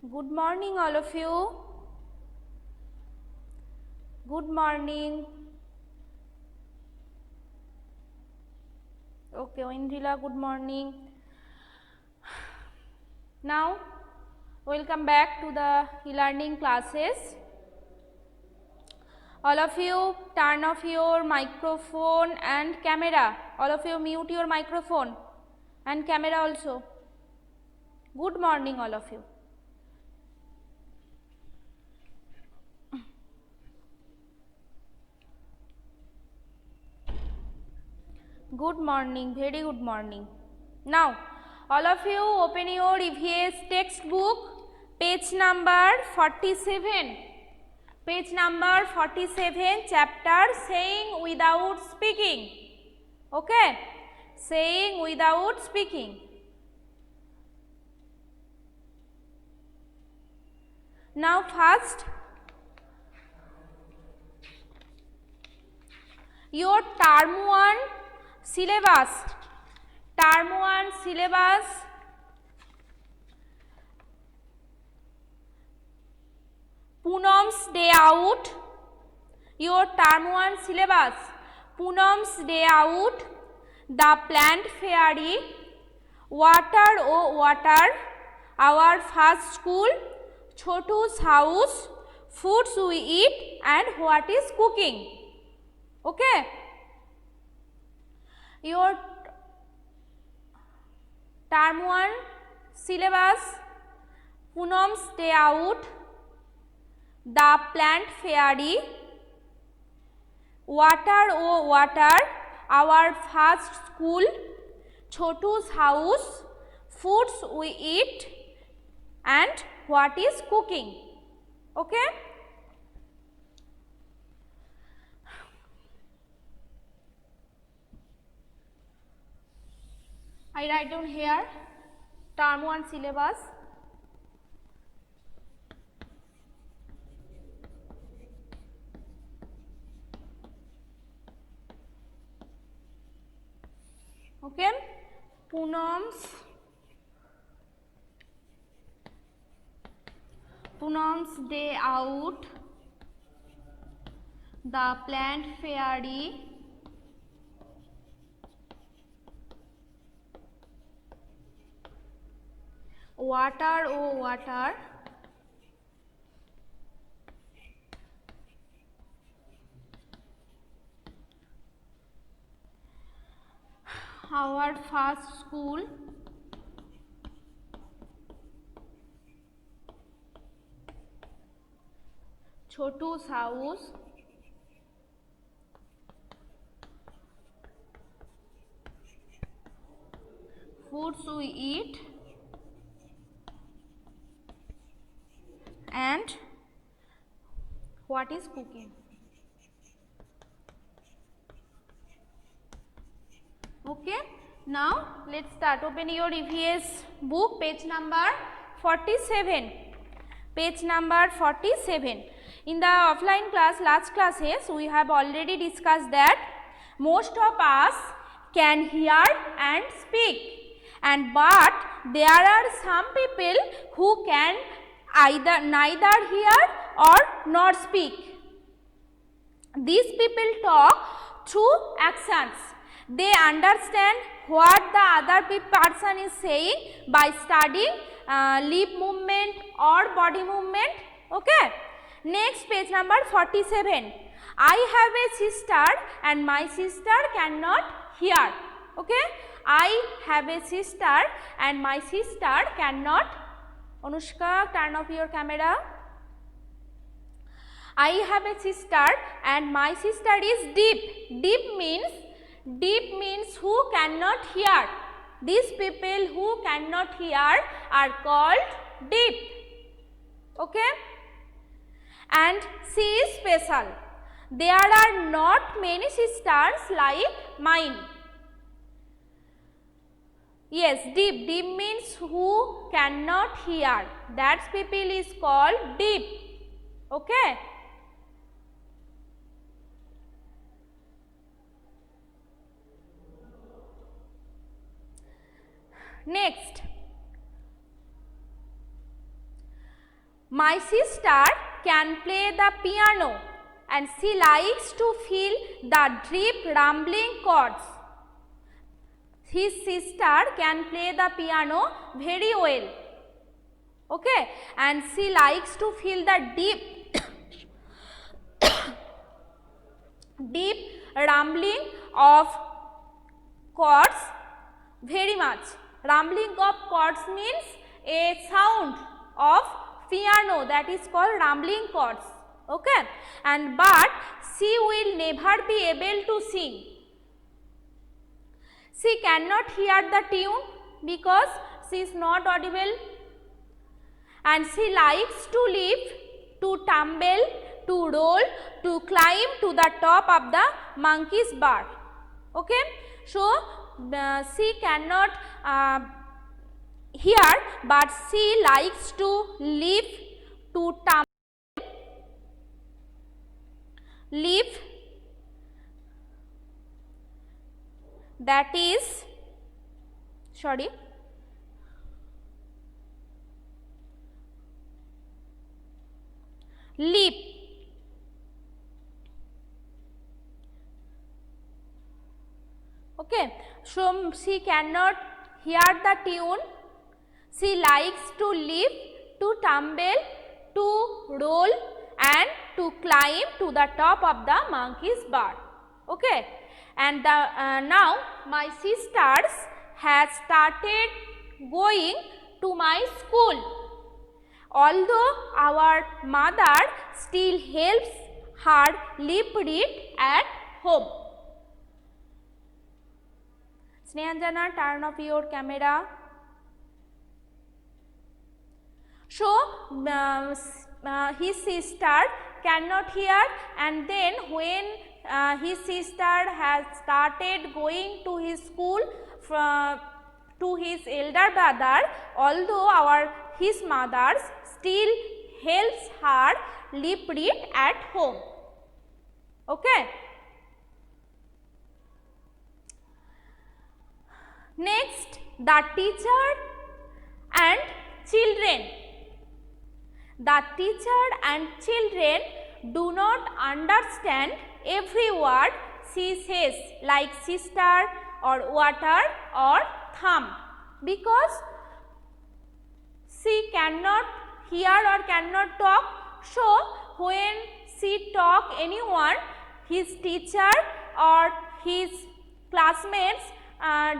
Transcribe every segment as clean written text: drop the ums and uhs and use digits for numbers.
Good morning, all of you. Good morning. Okay, Indrila, good morning. Now, welcome back to the e-learning classes. All of you, turn off your microphone and camera. All of you, mute your microphone and camera also. Good morning, all of you. Good morning, very good morning. Now, all of you open your EVS textbook, page number 47. Page number 47, chapter saying without speaking. Okay, saying without speaking. Now, first, your term 1 syllabus. Term 1 syllabus. Poonam's day out. Your term 1 syllabus. Poonam's day out. The plant fairy. Water oh water. Our first school. Chotu's house. Foods we eat and what is cooking. Okay. Your term 1 syllabus. Poonam's day out. The plant fairy. Water oh water. Our first school. Chotu's house. Foods we eat and what is cooking. Okay. I write down here term 1 syllabus. Okay. Poonam's day out. The plant fairy. Water oh water. Our first school. Chotu's house. Foods we eat and what is cooking. Okay. Now, let's start. Open your EVS book, page number 47. Page number 47. In the offline class, last classes, we have already discussed that most of us can hear and speak. And but there are some people who can neither hear or not speak. These people talk through actions. They understand what the other person is saying by studying lip movement or body movement. Okay. Next, page number 47. I have a sister and my sister cannot hear. Okay. I have a sister and my sister cannot. Anushka, turn off your camera. I have a sister and my sister is deep. Deep means who cannot hear. These people who cannot hear are called deep. Okay. And she is special. There are not many sisters like mine. Yes, deep. Deep means who cannot hear. That people is called deep. Okay. Next, My sister can play the piano and she likes to feel the deep rumbling chords. His sister can play the piano very well. Okay, and she likes to feel the deep rumbling of chords very much. Rumbling of chords means a sound of piano, that is called rumbling chords. Okay, and but she will never be able to sing. She cannot hear the tune because she is not audible, and she likes to leap, to tumble, to roll, to climb to the top of the monkey's bar. Okay, so she cannot hear, but she likes to leap, to tumble, leap, that is leap. Okay, so she cannot hear the tune. She likes to leap, to tumble, to roll and to climb to the top of the monkey's bar. Okay, and now my sisters has started going to my school, although our mother still helps her leap it at home. Snehanjana, turn off your camera. So his sister cannot hear, and then when his sister has started going to his school to his elder brother, although his mother still helps her leap it at home. Okay. Next, the teacher and children. The teacher and children do not understand every word she says, like sister or water or thumb, because she cannot hear or cannot talk. So when she talk anyone, his teacher or his classmates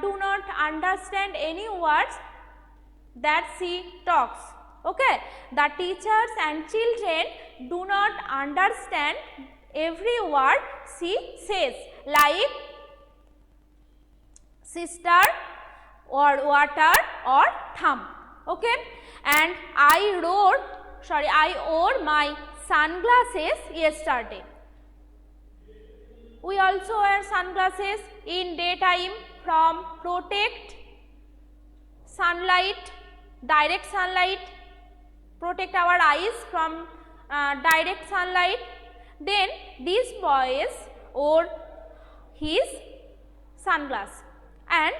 do not understand any words that she talks. Okay, the teachers and children do not understand every word she says, like sister or water or thumb. Okay, and I wore my sunglasses yesterday. We also wear sunglasses in daytime from protect sunlight, direct sunlight, protect our eyes from direct sunlight. Then these boys wore his sunglasses, and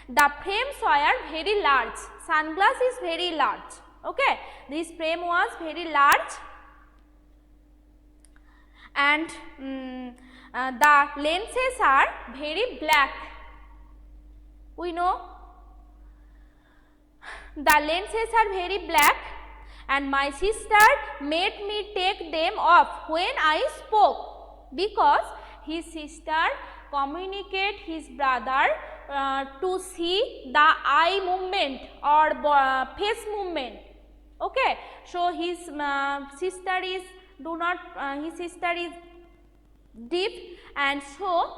the frames were very large. Sunglass is very large. Okay, this frame was very large, and the lenses are very black. We know the lenses are very black, and my sister made me take them off when I spoke, because his sister communicate his brother to see the eye movement or face movement. Okay, so his sister is deaf, and so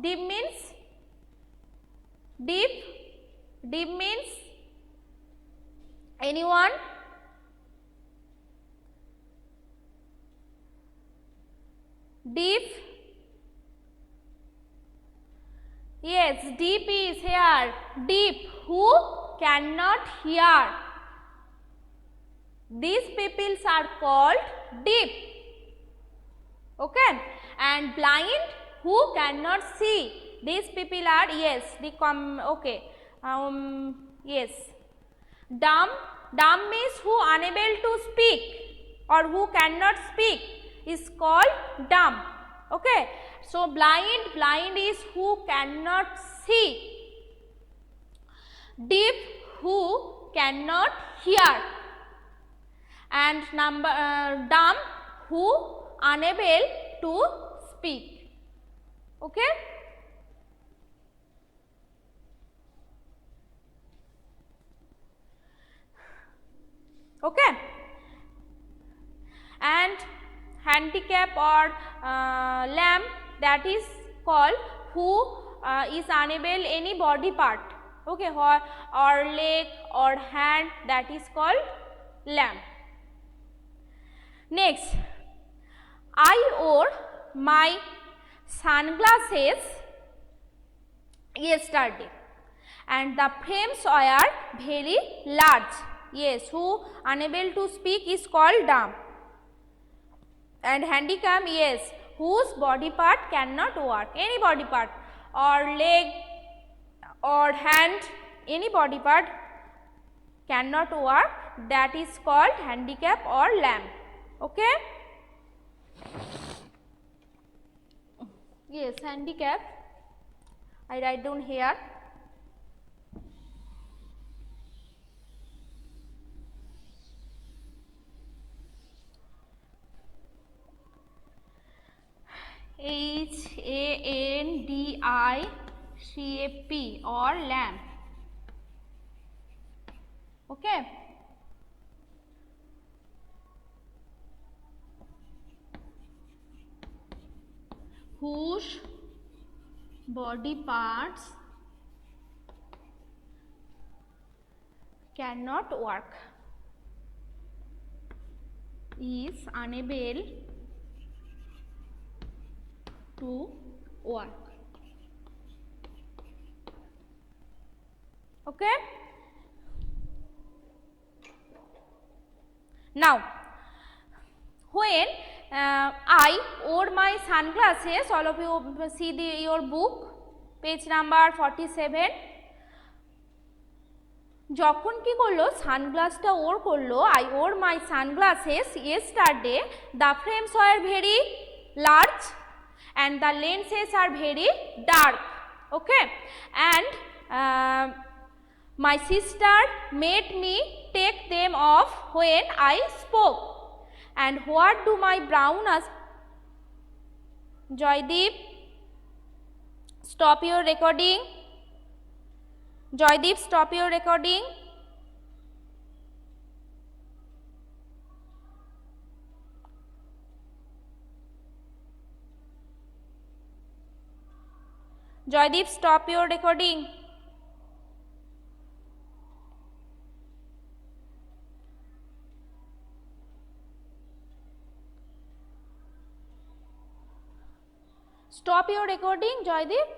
deaf means anyone? Deaf? Yes, deaf is here. Deaf, who cannot hear. These people are called deaf. Okay, and blind, who cannot see. These people are, yes, yes. Dumb means who unable to speak. or who cannot speak is called dumb. Okay, so blind is who cannot see. Deaf, who cannot hear, and dumb, who unable to speak. Okay. Okay. And handicap or lamb, that is called who is unable any body part. Okay, or leg or hand, that is called lamb. Next, I wore my sunglasses yesterday and the frames were very large. Yes, who unable to speak is called dumb. And handicap, yes, whose body part cannot work, any body part, or leg or hand, any body part cannot work, that is called handicap or lamb. Okay. Yes, handicap, I write down here. HANDICAP or lamb. Okay. Whose body parts cannot work, is unable to work. Okay. Now, when I wore my sunglasses, all of you see your book, page number 47. যখন কি করলো সানগ্লাসটা ওর করলো, I wore my sunglasses yesterday, the frames were very large and the lenses are very dark. Okay, and my sister made me take them off when I spoke. And what do my brown eyes? Joydeep, stop your recording. Joydeep, stop your recording. Joydeep, stop your recording. Stop your recording, Joydeep.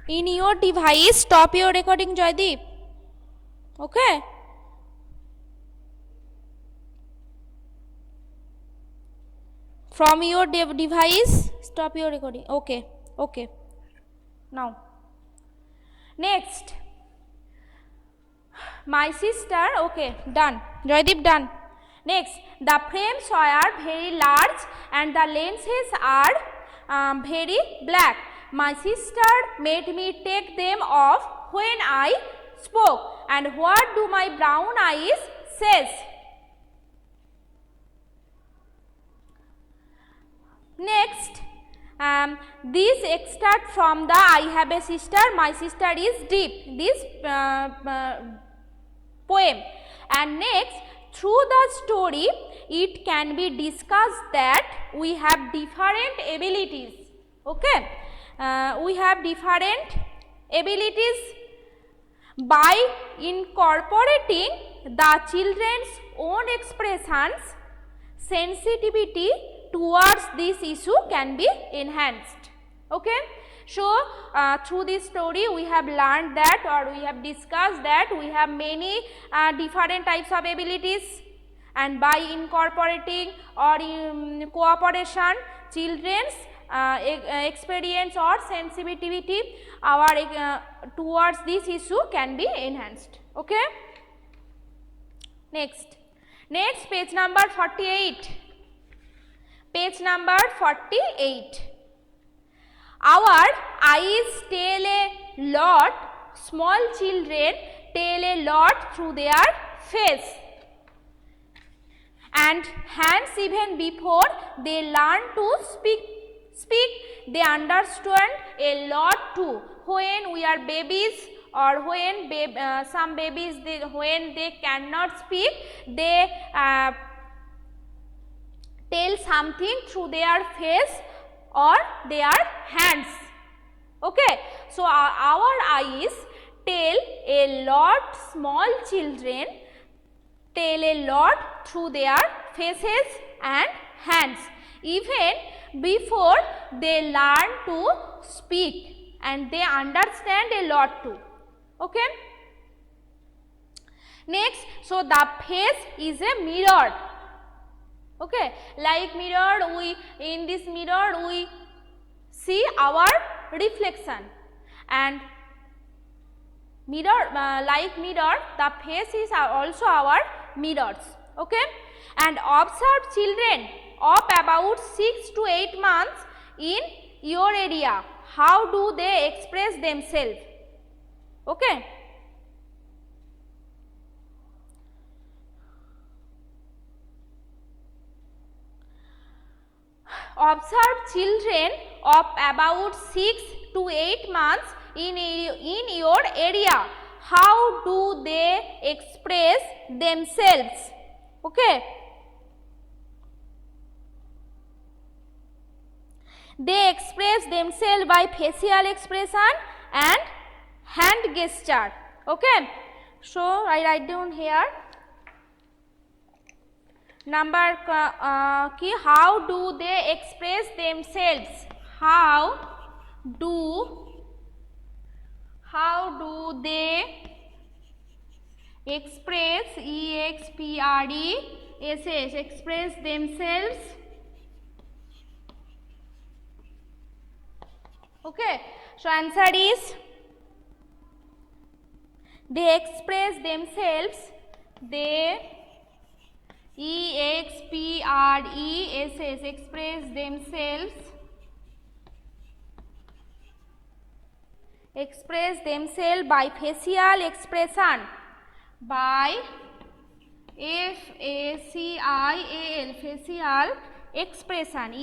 In your device, stop your recording, Joydeep. Okay. From your device, stop your recording. Okay. Okay. Now, next, my sister. Okay, done. Joydeep, done. Next, the frames are very large and the lenses are very black. My sister made me take them off when I spoke. And what do my brown eyes says? Next, this extract from the I have a sister, my sister is deep, this poem. And next, through the story, it can be discussed that we have different abilities. Okay. We have different abilities. By incorporating the children's own expressions, sensitivity towards this issue can be enhanced. Okay. So through this story we have learned that, or we have discussed that we have many different types of abilities, and by incorporating or cooperation, children's experience or sensitivity our towards this issue can be enhanced. Okay. Next page number 48. Page number 48. Our eyes tell a lot, small children tell a lot through their face, and hands even before they learn to speak they understand a lot too. When we are babies, or when some babies, when they cannot speak, they tell something through their face or their hands. Okay. So our eyes tell a lot, small children tell a lot through their faces and hands, even before they learn to speak, and they understand a lot too. Okay. Next, so the face is a mirror. Okay, like mirror, in this mirror we see our reflection, and mirror, like mirror, the face is also our mirrors. Okay. And observe children of about 6 to 8 months in your area. How do they express themselves? Okay. Observe children of about 6 to 8 months in your area. How do they express themselves? Okay. They express themselves by facial expression and hand gesture. Okay. So I write down here. Number how do they express themselves? How do they express, express themselves? Okay. So answer is, they express themselves, they express themselves by facial expression, by facial expression,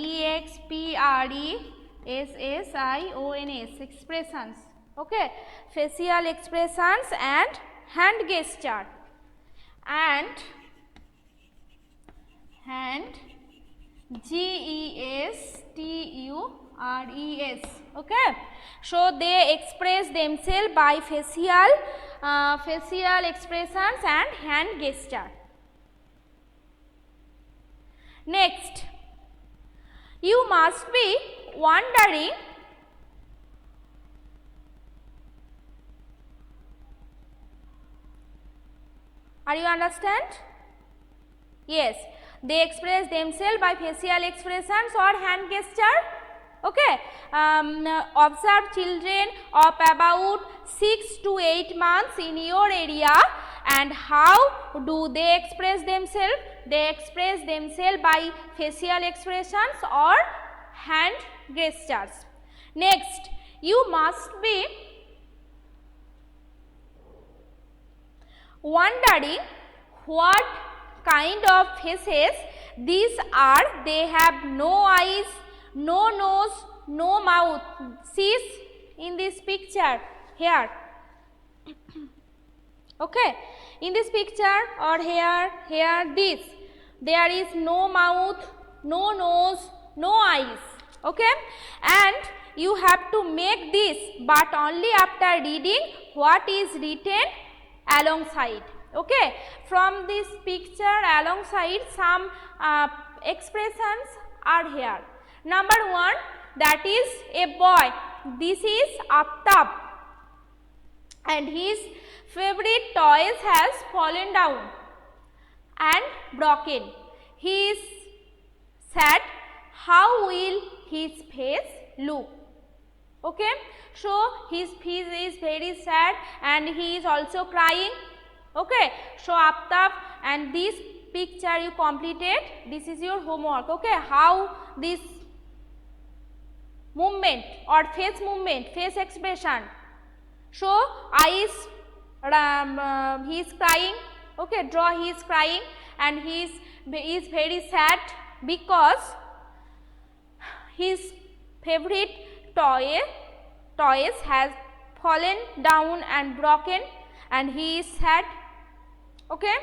expressions. Okay, facial expressions and hand gesture, and gestures. Okay. So they express themselves by facial expressions and hand gesture. Next, you must be wondering, are you understand? Yes, they express themselves by facial expressions or hand gesture. Okay. Observe children of about 6 to 8 months in your area, and how do they express themselves? They express themselves by facial expressions or hand gestures. Next, you must be wondering what kind of faces these are. They have no eyes, no nose, no mouth. See in this picture here. Okay, in this picture or here this, there is no mouth, no nose, no eyes. Okay, and you have to make this, but only after reading what is written alongside. Okay, from this picture alongside some expressions are here. Number 1, that is a boy. this is Aftab, and his favorite toys has fallen down and broken. He is sad. How will his face look? Okay, so his face is very sad and he is also crying. Okay, so Aftab, and this picture you completed. This is your homework. Okay, how this movement or face movement, face expression. So eyes, he is crying. Okay, draw he is crying and he is very sad because his favorite toys has fallen down and broken, and he is sad. Okay.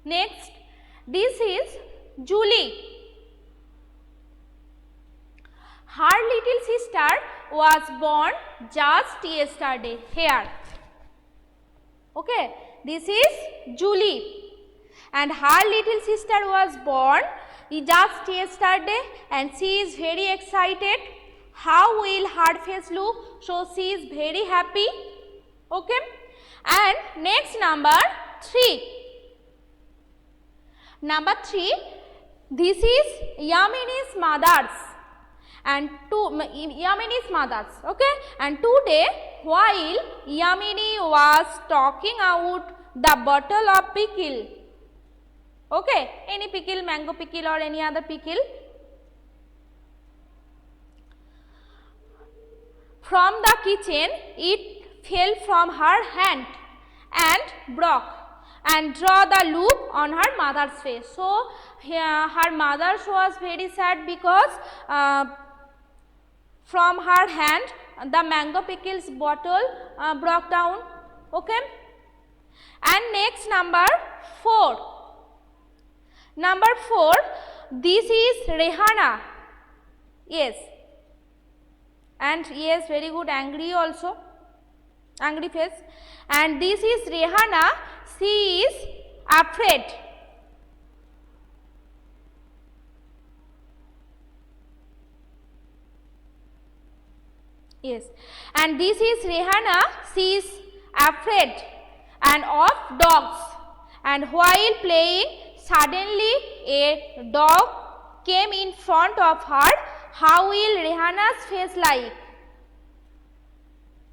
Next, this is Julie. Her little sister was born just yesterday. Here. Okay, this is Julie, and her little sister was born just yesterday, and she is very excited. How will her face look? So she is very happy. Okay, and next number 3. Number 3, this is Yamini's mother's and Yamini's mother's. Okay, and today while Yamini was talking out the bottle of pickle, okay, any pickle, mango pickle or any other pickle, from the kitchen, it fell from her hand and broke and draw the look on her mother's face. So her mother was very sad because from her hand the mango pickles bottle broke down. Okay, and next number 4. Number 4, this is Rehana. Yes, and yes, very good, angry also, angry face. And this is Rehana. She is afraid. Yes, and this is Rehana. She is afraid and of dogs. And while playing, suddenly a dog came in front of her. How will Rehana's face like?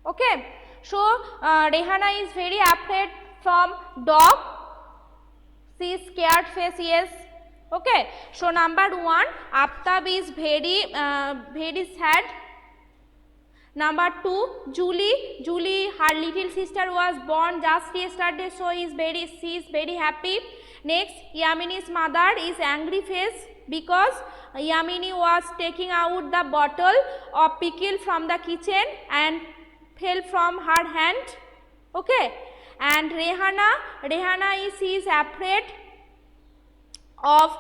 Okay, so Rehana is very afraid from dog. She is scared face. Yes. Okay, so number 1, Aftab is very sad. Number 2, Julie, her little sister was born just yesterday, so she is very happy. Next, Yamini's mother is angry face because Yamini was taking out the bottle of pickle from the kitchen and fell from her hand. Okay, and Rehana is afraid of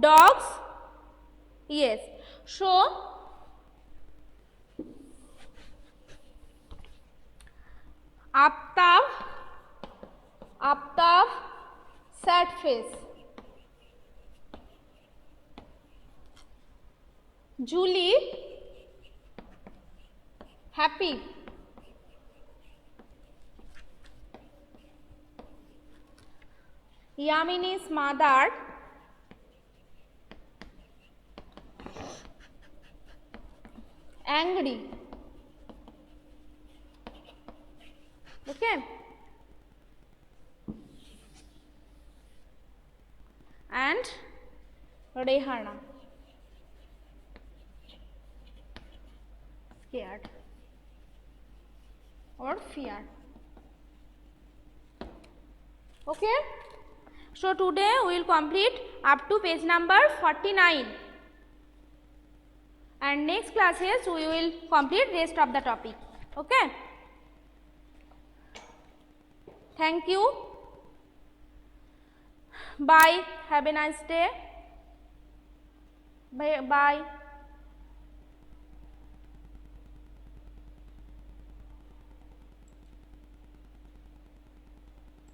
dogs. Yes, so Aftab, sad face. Julie, happy. Yamini's mother, angry. Okay, and Rehana, scared or fear. Okay, so today we will complete up to page number 49, and next classes we will complete rest of the topic. Okay, thank you. Bye. Have a nice day. Bye.